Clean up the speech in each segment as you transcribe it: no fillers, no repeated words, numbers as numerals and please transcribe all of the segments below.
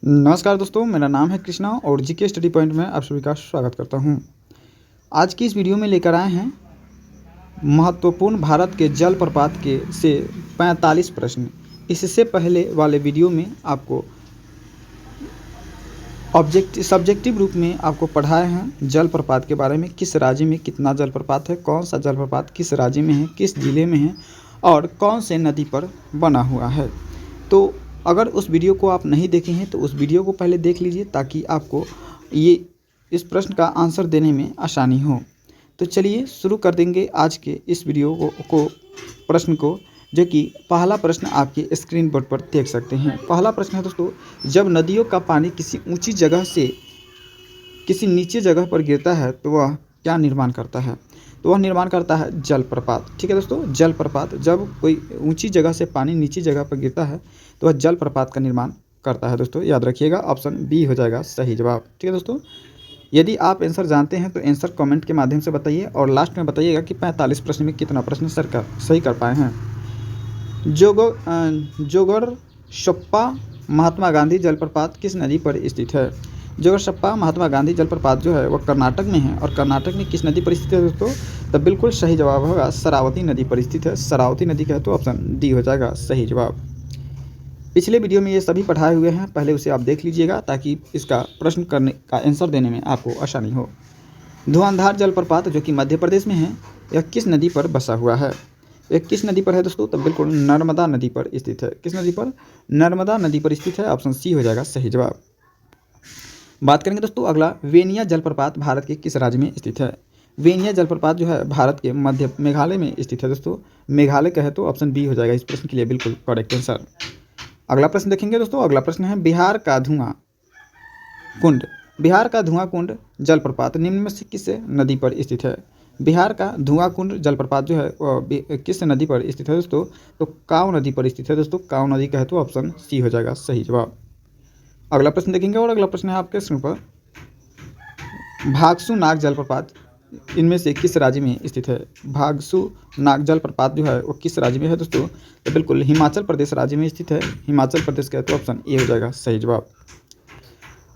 नमस्कार दोस्तों, मेरा नाम है कृष्णा और जीके स्टडी पॉइंट में आप सभी का स्वागत करता हूं। आज की इस वीडियो में लेकर आए हैं महत्वपूर्ण भारत के जलप्रपात के से 45 प्रश्न। इससे पहले वाले वीडियो में आपको सब्जेक्टिव रूप में आपको पढ़ाए हैं जलप्रपात के बारे में, किस राज्य में कितना जलप्रपात है, कौन सा जलप्रपात किस राज्य में है, किस जिले में है और कौन से नदी पर बना हुआ है। तो अगर उस वीडियो को आप नहीं देखे हैं तो उस वीडियो को पहले देख लीजिए ताकि आपको ये इस प्रश्न का आंसर देने में आसानी हो। तो चलिए शुरू कर देंगे आज के इस वीडियो को प्रश्न को, जो कि पहला प्रश्न आपके स्क्रीन बोर्ड पर देख सकते हैं। पहला प्रश्न है दोस्तों, जब नदियों का पानी किसी ऊंची जगह से किसी नीचे जगह पर गिरता है तो वह क्या निर्माण करता है? तो वह निर्माण करता है जलप्रपात। ठीक है दोस्तों, जलप्रपात। जब कोई ऊंची जगह से पानी नीची जगह पर गिरता है तो वह जलप्रपात का निर्माण करता है। दोस्तों याद रखिएगा, ऑप्शन बी हो जाएगा सही जवाब। ठीक है दोस्तों, यदि आप आंसर जानते हैं तो आंसर कमेंट के माध्यम से बताइए और लास्ट में बताइएगा कि 45 प्रश्न में कितना प्रश्न सही कर पाए हैं। जोगरशप्पा महात्मा गांधी जलप्रपात किस नदी पर स्थित है? जोगरशप्पा महात्मा गांधी जलप्रपात जो है वह कर्नाटक में है। और कर्नाटक में किस नदी पर स्थित है दोस्तों? तो बिल्कुल सही जवाब होगा शरावती नदी पर स्थित है। शरावती नदी का है तो ऑप्शन डी हो जाएगा सही जवाब। पिछले वीडियो में ये सभी पढ़ाए हुए हैं, पहले उसे आप देख लीजिएगा ताकि इसका प्रश्न करने का आंसर देने में आपको आसानी हो। धुआंधार जलप्रपात जो कि मध्य प्रदेश में है, यह किस नदी पर बसा हुआ है? यह किस नदी पर है दोस्तों? तो बिल्कुल नर्मदा नदी पर स्थित है। किस नदी पर? नर्मदा नदी पर स्थित है। ऑप्शन सी हो जाएगा सही जवाब। बात करेंगे दोस्तों अगला, वेनिया जलप्रपात भारत के किस राज्य में स्थित है? वेनिया जलप्रपात जो है भारत के मध्य मेघालय में स्थित है। दोस्तों मेघालय का है तो ऑप्शन बी हो जाएगा इस प्रश्न के लिए बिल्कुल करेक्ट आंसर। अगला प्रश्न देखेंगे दोस्तों। अगला प्रश्न है, बिहार का धुआं कुंड जलप्रपात निम्न में से किस नदी पर स्थित है? बिहार का धुआं कुंड जलप्रपात जो है वह किस नदी पर स्थित है दोस्तों? तो काव नदी पर स्थित है। दोस्तों काव नदी का है तो ऑप्शन सी हो जाएगा सही जवाब। अगला प्रश्न देखेंगे और अगला प्रश्न है आपके स्क्रीन पर, भागसू नाग जलप्रपात इनमें से किस राज्य में स्थित है? भागसू नाग जलप्रपात जो है वो किस राज्य में है दोस्तों? तो बिल्कुल हिमाचल प्रदेश राज्य में स्थित है। हिमाचल प्रदेश का है तो ऑप्शन ए हो जाएगा सही जवाब।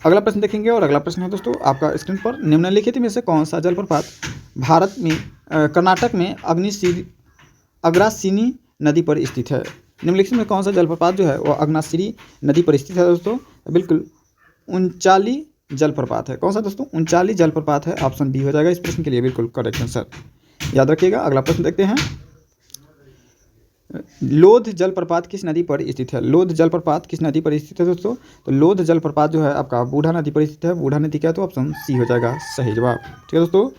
अगला प्रश्न देखेंगे और अगला प्रश्न है दोस्तों आपका स्क्रीन पर, निम्नलिखित में से कौन सा जलप्रपात भारत में कर्नाटक में अग्रासिनी नदी पर स्थित है? निम्नलिखित में कौन सा जलप्रपात जो है वो अग्नासिनी नदी पर स्थित है दोस्तों? बिल्कुल उंचाली जलप्रपात है। कौन सा दोस्तों? उंचाली जलप्रपात है। ऑप्शन बी हो जाएगा इस प्रश्न के लिए बिल्कुल करेक्ट आंसर। याद रखिएगा। अगला प्रश्न देखते हैं, लोध जलप्रपात किस नदी पर स्थित है? लोध जलप्रपात किस नदी पर स्थित है दोस्तों? तो लोध जलप्रपात जो है आपका बूढ़ा नदी पर स्थित है। बूढ़ा नदी का है तो ऑप्शन सी हो जाएगा सही जवाब। ठीक है दोस्तों,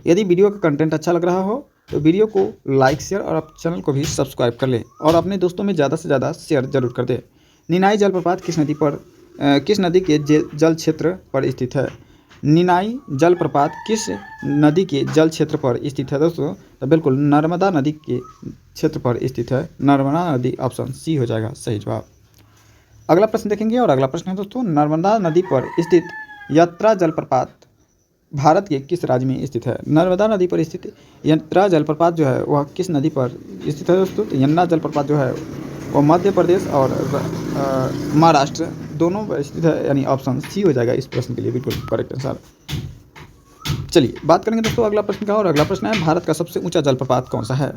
यदि वीडियो का कंटेंट अच्छा लग रहा हो तो वीडियो को लाइक शेयर और आप चैनल को भी सब्सक्राइब कर लें और अपने दोस्तों में ज़्यादा से ज़्यादा शेयर जरूर कर दें। निनाई जलप्रपात किस नदी के जल क्षेत्र पर स्थित है? निनाई जलप्रपात किस नदी के जल क्षेत्र पर स्थित है दोस्तों? तो बिल्कुल नर्मदा नदी के क्षेत्र पर स्थित है। नर्मदा नदी, ऑप्शन सी हो जाएगा सही जवाब। अगला प्रश्न देखेंगे और अगला प्रश्न है दोस्तों, नर्मदा नदी पर स्थित यात्रा जलप्रपात भारत के किस राज्य में स्थित है? नर्मदा नदी पर स्थित यात्रा जलप्रपात जो है वह किस नदी पर स्थित है दोस्तों? तो यमुना जलप्रपात जो है वह मध्य प्रदेश और महाराष्ट्र दोनों पर स्थित है, यानी ऑप्शन सी हो जाएगा इस प्रश्न के लिए बिल्कुल करेक्ट आंसर। चलिए बात करेंगे दोस्तों अगला प्रश्न का और अगला प्रश्न है, भारत का सबसे ऊंचा जलप्रपात कौन सा है?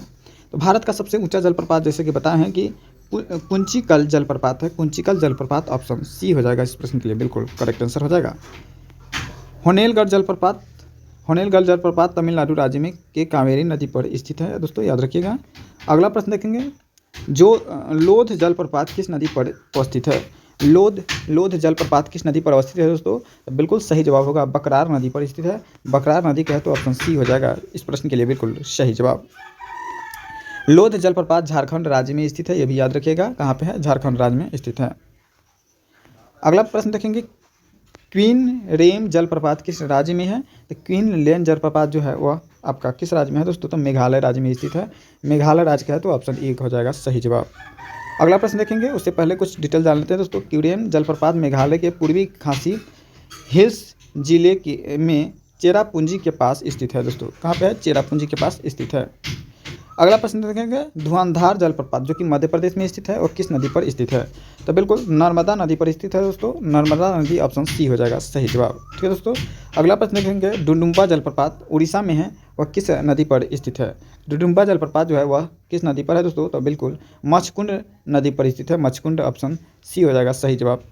तो भारत का सबसे ऊंचा जलप्रपात जैसे कि बताए हैं कि कुंचिकल जलप्रपात है। कुंचिकल जलप्रपात, ऑप्शन सी हो जाएगा इस प्रश्न के लिए बिल्कुल करेक्ट आंसर हो जाएगा। होनेलगढ़ जलप्रपात तमिलनाडु राज्य में के कावेरी नदी पर स्थित है। दोस्तों याद रखिएगा। अगला प्रश्न देखेंगे, जो लोध जलप्रपात किस नदी पर अवस्थित है? लोध जलप्रपात किस नदी पर अवस्थित है दोस्तों? तो बिल्कुल सही जवाब होगा बकरार नदी पर स्थित है। बकरार नदी का है तो ऑप्शन सी हो जाएगा इस प्रश्न के लिए बिल्कुल सही जवाब। लोध जलप्रपात झारखंड राज्य में स्थित है, यह भी याद रखिएगा। कहाँ पे है? झारखंड राज्य में स्थित है। अगला प्रश्न देखेंगे, क्वीन रेम जलप्रपात किस राज्य में है? तो क्वीन लेन जलप्रपात जो है वह आपका किस राज्य में है दोस्तों? तो मेघालय राज्य में स्थित है। मेघालय राज्य का है तो ऑप्शन ए हो जाएगा सही जवाब। अगला प्रश्न देखेंगे, उससे पहले कुछ डिटेल जान लेते हैं दोस्तों। क्यूरेन जलप्रपात मेघालय के पूर्वी खासी हिल्स जिले में चेरापूंजी के पास स्थित है दोस्तों। कहाँ पे है? चेरापूंजी के पास स्थित है। अगला प्रश्न देखेंगे धुआंधार जलप्रपात जो कि मध्य प्रदेश में स्थित है और किस नदी पर स्थित है? तो बिल्कुल नर्मदा नदी पर स्थित है दोस्तों, नर्मदा नदी, ऑप्शन सी हो जाएगा सही जवाब। ठीक है दोस्तों, अगला प्रश्न देखेंगे डुडुम्बा जलप्रपात उड़ीसा में है, वह किस नदी पर स्थित है? डुडुम्बा जलप्रपात जो है वह किस नदी पर है दोस्तों? तो बिल्कुल मच्छकुंड नदी पर स्थित है, मच्छकुंड, ऑप्शन सी हो जाएगा सही जवाब।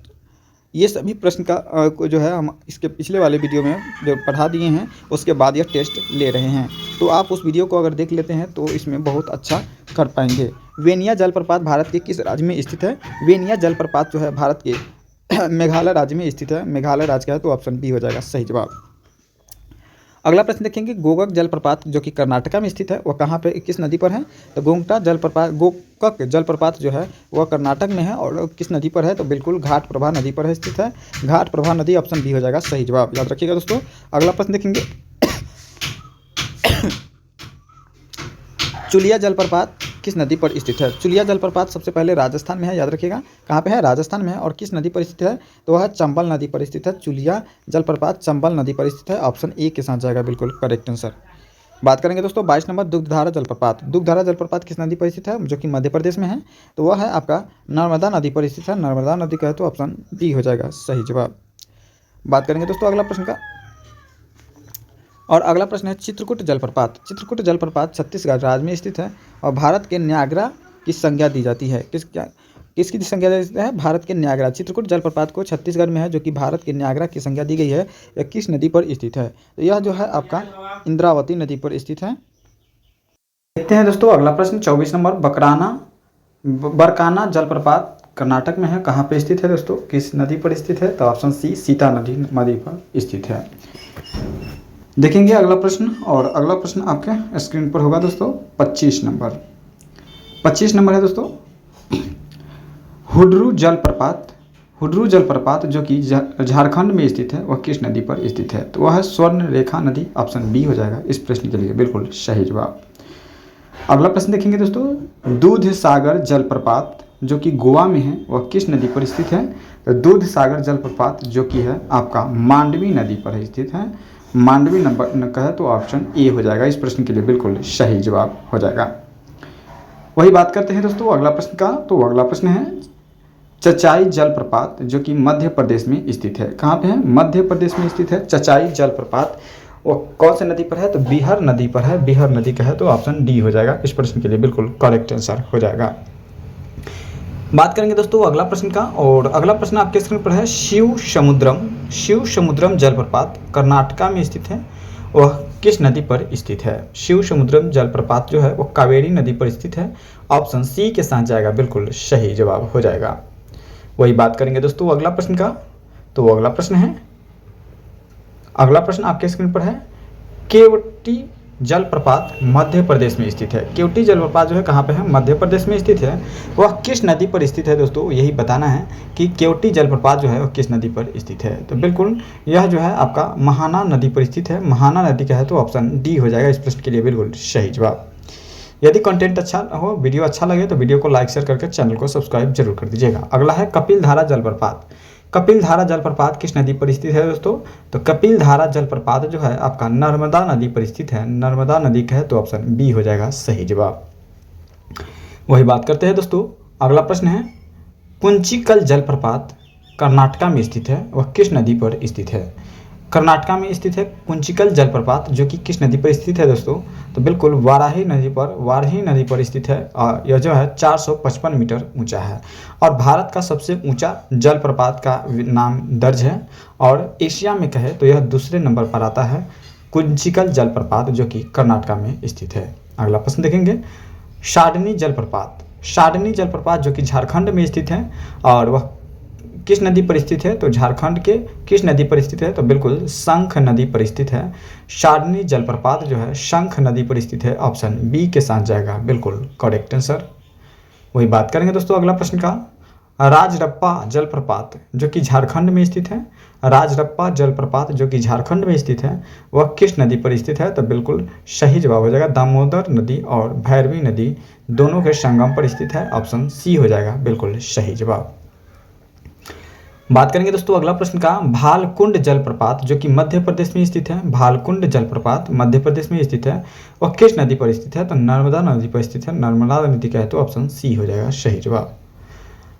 ये सभी प्रश्न का जो है हम इसके पिछले वाले वीडियो में जो पढ़ा दिए हैं उसके बाद यह टेस्ट ले रहे हैं, तो आप उस वीडियो को अगर देख लेते हैं तो इसमें बहुत अच्छा कर पाएंगे। वेनिया जलप्रपात भारत के किस राज्य में स्थित है? वेनिया जलप्रपात जो है भारत के मेघालय राज्य में स्थित है, मेघालय राज्य का है, तो ऑप्शन बी हो जाएगा सही जवाब। अगला प्रश्न देखेंगे गोगक जलप्रपात जो कि कर्नाटका में स्थित है, वह कहाँ पे किस नदी पर है? तो गोगक जलप्रपात जो है वह कर्नाटक में है और किस नदी पर है? तो बिल्कुल घाटप्रभा नदी पर है स्थित है, घाटप्रभा नदी, ऑप्शन बी हो जाएगा सही जवाब, याद रखिएगा दोस्तों। अगला प्रश्न देखेंगे चुलिया जलप्रपात किस नदी पर स्थित है? चुलिया जलप्रपात सबसे पहले राजस्थान में है, याद रखिएगा कहाँ पे है? राजस्थान में है, और किस नदी पर स्थित है? तो वह चंबल नदी पर स्थित है। चुलिया जलप्रपात चंबल नदी पर स्थित है, ऑप्शन ए के साथ जाएगा बिल्कुल करेक्ट आंसर। बात करेंगे दोस्तों 22 नंबर दुग्धधारा जलप्रपात। दुग्धधारा जलप्रपात किस नदी पर स्थित है जो कि मध्य प्रदेश में है? तो वह है आपका नर्मदा नदी पर स्थित है, नर्मदा नदी का है, तो ऑप्शन बी हो जाएगा सही जवाब। बात करेंगे दोस्तों अगला प्रश्न का, और अगला प्रश्न है चित्रकूट जलप्रपात। चित्रकूट जलप्रपात छत्तीसगढ़ राज्य में स्थित है और भारत के न्यागरा की संज्ञा दी जाती है। किसकी संज्ञा दी जाती है? भारत के न्यागरा। चित्रकूट जलप्रपात को छत्तीसगढ़ में है जो कि भारत के न्यागरा की संज्ञा दी गई है। यह किस नदी पर स्थित है? तो यह जो है आपका इंद्रावती नदी पर स्थित है। देखते हैं दोस्तों अगला प्रश्न 24 नंबर बरकाना जलप्रपात कर्नाटक में है, कहाँ पे स्थित है दोस्तों? किस नदी पर स्थित है? तो ऑप्शन सी सीता नदी पर स्थित है। देखेंगे अगला प्रश्न, और अगला प्रश्न आपके स्क्रीन पर होगा दोस्तों 25 नंबर। 25 नंबर है दोस्तों हुड्रू जलप्रपात जो कि झारखंड में स्थित है, वह किस नदी पर स्थित है? तो वह है स्वर्ण रेखा नदी, ऑप्शन बी हो जाएगा इस प्रश्न के लिए बिल्कुल सही जवाब। अगला प्रश्न देखेंगे दोस्तों दूध सागर जलप्रपात जो कि गोवा में है, वह किस नदी पर स्थित है? तो दूध सागर जलप्रपात जो कि है आपका मांडवी नदी पर स्थित है, मांडवी नंबर का है, तो ऑप्शन ए हो जाएगा इस प्रश्न के लिए बिल्कुल सही जवाब हो जाएगा। वही बात करते हैं दोस्तों अगला प्रश्न का, तो अगला प्रश्न है चचाई जलप्रपात जो कि मध्य प्रदेश में स्थित है, कहाँ पे है? मध्य प्रदेश में स्थित है चचाई जलप्रपात, वो कौन सी नदी पर है? तो बिहार नदी पर है, बिहार नदी का है, तो ऑप्शन डी हो जाएगा इस प्रश्न के लिए बिल्कुल करेक्ट आंसर हो जाएगा। बात करेंगे दोस्तों अगला प्रश्न का, और अगला प्रश्न आपके स्क्रीन पर है शिव समुद्रम जलप्रपात कर्नाटका में स्थित है, वह किस नदी पर स्थित है? शिव समुद्रम जलप्रपात जो है वो कावेरी नदी पर स्थित है, ऑप्शन सी के साथ जाएगा बिल्कुल सही जवाब हो जाएगा। वही बात करेंगे दोस्तों अगला प्रश्न का, तो अगला प्रश्न आपके स्क्रीन पर है केवटी जलप्रपात मध्य प्रदेश में स्थित है। केवटी जलप्रपात जो है कहाँ पे है? मध्य प्रदेश में स्थित है, वह किस नदी पर स्थित है दोस्तों? यही बताना है कि केवटी जलप्रपात जो है वह किस नदी पर स्थित है। तो बिल्कुल यह जो है आपका महाना नदी पर स्थित है, महाना नदी का है, तो ऑप्शन डी हो जाएगा इस प्रश्न के लिए बिल्कुल सही जवाब। यदि कंटेंट अच्छा हो, वीडियो अच्छा लगे तो वीडियो को लाइक शेयर करके चैनल को सब्सक्राइब जरूर कर दीजिएगा। अगला है कपिलधारा जलप्रपात। कपिलधारा जलप्रपात किस नदी पर स्थित है दोस्तों? तो कपिलधारा जलप्रपात जो है आपका नर्मदा नदी पर स्थित है, नर्मदा नदी का है, तो ऑप्शन बी हो जाएगा सही जवाब। वही बात करते हैं दोस्तों अगला प्रश्न है कुंचिकल जलप्रपात कर्नाटका में स्थित है, वह किस नदी पर स्थित है? कर्नाटका में स्थित है कुंचिकल जलप्रपात जो कि किस नदी पर स्थित है दोस्तों? तो बिल्कुल वाराही नदी पर स्थित है, और यह जो है 455 मीटर ऊंचा है और भारत का सबसे ऊंचा जलप्रपात का नाम दर्ज है, और एशिया में कहे तो यह दूसरे नंबर पर आता है कुंचिकल जलप्रपात जो कि कर्नाटका में स्थित है। अगला प्रश्न देखेंगे शाडनी जलप्रपात जो कि झारखंड में स्थित है, और वह किस नदी पर स्थित है? तो झारखंड के किस नदी पर स्थित है? तो बिल्कुल शंख नदी पर स्थित है। शाडनी जलप्रपात जो है शंख नदी पर स्थित है, ऑप्शन बी के साथ जाएगा बिल्कुल करेक्ट आंसर। वही बात करेंगे दोस्तों अगला प्रश्न का राजरप्पा जलप्रपात जो कि झारखंड में स्थित है, राजरप्पा जलप्रपात जो कि झारखंड में स्थित है, वह किस नदी पर स्थित है? तो बिल्कुल सही जवाब हो जाएगा दामोदर नदी और भैरवी नदी दोनों के संगम पर स्थित है, ऑप्शन सी हो जाएगा बिल्कुल सही जवाब। बात करेंगे दोस्तों अगला प्रश्न का, भालकुंड जलप्रपात जो कि मध्य प्रदेश में स्थित है, भालकुंड जलप्रपात मध्य प्रदेश में स्थित है और किस नदी पर स्थित है? तो नर्मदा नदी पर स्थित है। नर्मदा नदी का है तो ऑप्शन सी हो जाएगा सही जवाब।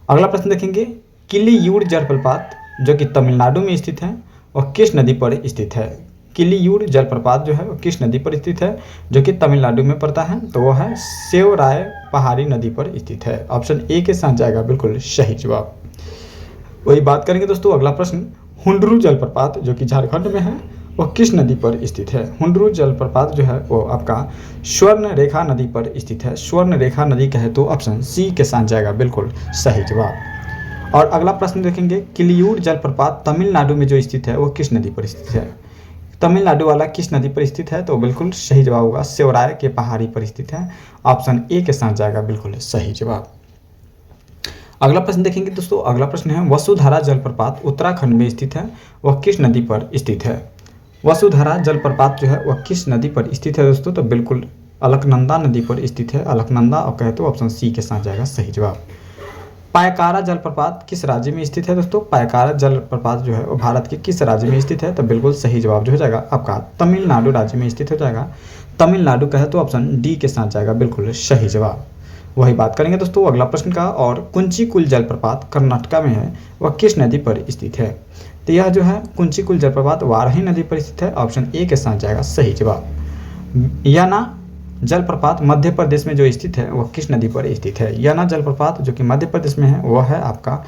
अगला प्रश्न देखेंगे, किलियूर जलप्रपात जो कि तमिलनाडु में स्थित है और किस नदी पर स्थित है? किलियूर जलप्रपात जो है वो किस नदी पर स्थित है जो कि तमिलनाडु में पड़ता है? तो वो है सेवराय पहाड़ी नदी पर स्थित है। ऑप्शन ए के साथ जाएगा बिल्कुल सही जवाब। वही बात करेंगे दोस्तों अगला प्रश्न, हुंडरू जलप्रपात जो कि झारखंड में है वो किस नदी पर स्थित है? हुंडरू जलप्रपात जो है वो आपका स्वर्ण रेखा नदी पर स्थित है। स्वर्ण रेखा नदी का है तो ऑप्शन सी के साथ जाएगा बिल्कुल सही जवाब। और अगला प्रश्न देखेंगे, किलियूर जलप्रपात तमिलनाडु में जो स्थित है वो किस नदी पर स्थित है? तमिलनाडु वाला किस नदी पर स्थित है? तो बिल्कुल सही जवाब होगा सेवराय के पहाड़ी पर स्थित है। ऑप्शन ए के साथ जाएगा बिल्कुल सही जवाब। अगला प्रश्न देखेंगे दोस्तों, अगला प्रश्न है, वसुधारा जलप्रपात उत्तराखंड में स्थित है वह किस नदी पर स्थित है? वसुधारा जलप्रपात जो है वह किस नदी पर स्थित है दोस्तों? तो बिल्कुल अलकनंदा नदी पर स्थित है। अलकनंदा और कहे तो ऑप्शन सी के साथ जाएगा सही जवाब। पायकारा जलप्रपात किस राज्य में स्थित है दोस्तों? पायकारा जलप्रपात जो है वो भारत के किस राज्य में स्थित है? तो बिल्कुल सही जवाब जो हो जाएगा आपका तमिलनाडु राज्य में स्थित हो जाएगा। तमिलनाडु का है तो ऑप्शन डी के साथ जाएगा बिल्कुल सही जवाब। वही बात करेंगे दोस्तों अगला प्रश्न का, और कुंचिकुल जलप्रपात कर्नाटक में है वह किस नदी पर स्थित है? तो यह जो है कुंचिकुल जलप्रपात वाराही नदी पर स्थित है। ऑप्शन ए के साथ जाएगा सही जवाब। याना जलप्रपात मध्य प्रदेश में जो स्थित है वह किस नदी पर स्थित है? याना जलप्रपात जो कि मध्य प्रदेश में है वह है आपका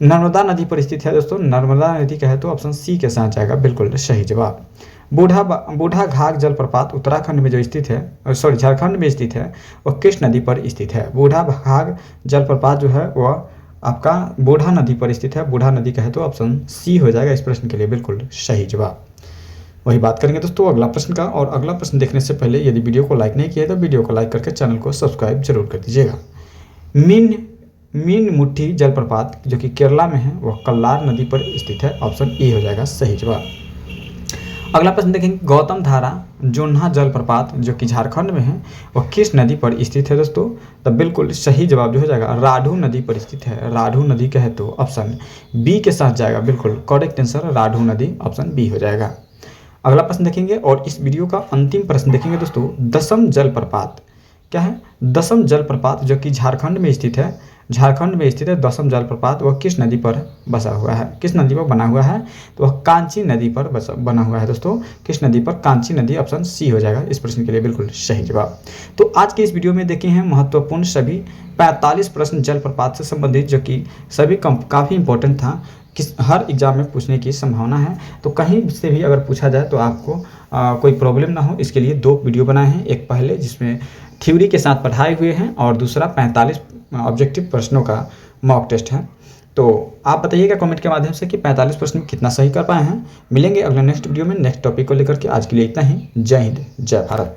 नर्मदा नदी पर स्थित है दोस्तों। नर्मदा नदी का है तो ऑप्शन सी के साथ जाएगा बिल्कुल सही जवाब। बूढ़ा घाघ जलप्रपात उत्तराखंड में जो स्थित है, झारखंड में स्थित है वह किस नदी पर स्थित है? बूढ़ा घाघ जलप्रपात जो है वह आपका बूढ़ा नदी पर स्थित है। बूढ़ा नदी का है तो ऑप्शन सी हो जाएगा इस प्रश्न के लिए बिल्कुल सही जवाब। वही बात करेंगे दोस्तों अगला प्रश्न का, और अगला प्रश्न देखने से पहले यदि वीडियो को लाइक नहीं किया तो वीडियो को लाइक करके चैनल को सब्सक्राइब जरूर कर दीजिएगा। मीनमुट्ठी जलप्रपात जो कि केरला में है वह कल्लार नदी पर स्थित है। ऑप्शन ए हो जाएगा सही जवाब। अगला प्रश्न देखेंगे, गौतम धारा जोन्हा जलप्रपात जो कि झारखंड में है वह किस नदी पर स्थित है दोस्तों? तो बिल्कुल सही जवाब जो हो जाएगा राढ़ू नदी पर स्थित है। राढ़ू नदी का है तो ऑप्शन बी के साथ जाएगा बिल्कुल करेक्ट आंसर राढ़ू नदी, ऑप्शन बी हो जाएगा। अगला प्रश्न देखेंगे और इस वीडियो का अंतिम प्रश्न देखेंगे दोस्तों, दसम जलप्रपात क्या है? दसम जलप्रपात जो कि झारखंड में स्थित है, झारखंड में स्थित है दसम जलप्रपात वह किस नदी पर बसा हुआ है? किस नदी पर बना हुआ है? तो वह कांची नदी पर बना हुआ है दोस्तों। किस नदी पर? कांची नदी, ऑप्शन सी हो जाएगा इस प्रश्न के लिए बिल्कुल सही जवाब। तो आज के इस वीडियो में देखे हैं महत्वपूर्ण सभी 45 प्रश्न जलप्रपात से संबंधित जो कि सभी काफ़ी इंपॉर्टेंट था, किस हर एग्जाम में पूछने की संभावना है। तो कहीं से भी अगर पूछा जाए तो आपको कोई प्रॉब्लम ना हो इसके लिए 2 वीडियो बनाए हैं। एक पहले जिसमें थ्योरी के साथ पढ़ाए हुए हैं और दूसरा 45 ऑब्जेक्टिव प्रश्नों का मॉक टेस्ट है। तो आप बताइएगा कमेंट के माध्यम से कि 45 प्रश्न में कितना सही कर पाए हैं। मिलेंगे अगले नेक्स्ट वीडियो में नेक्स्ट टॉपिक को लेकर के। आज के लिए इतना ही। जय हिंद, जय भारत।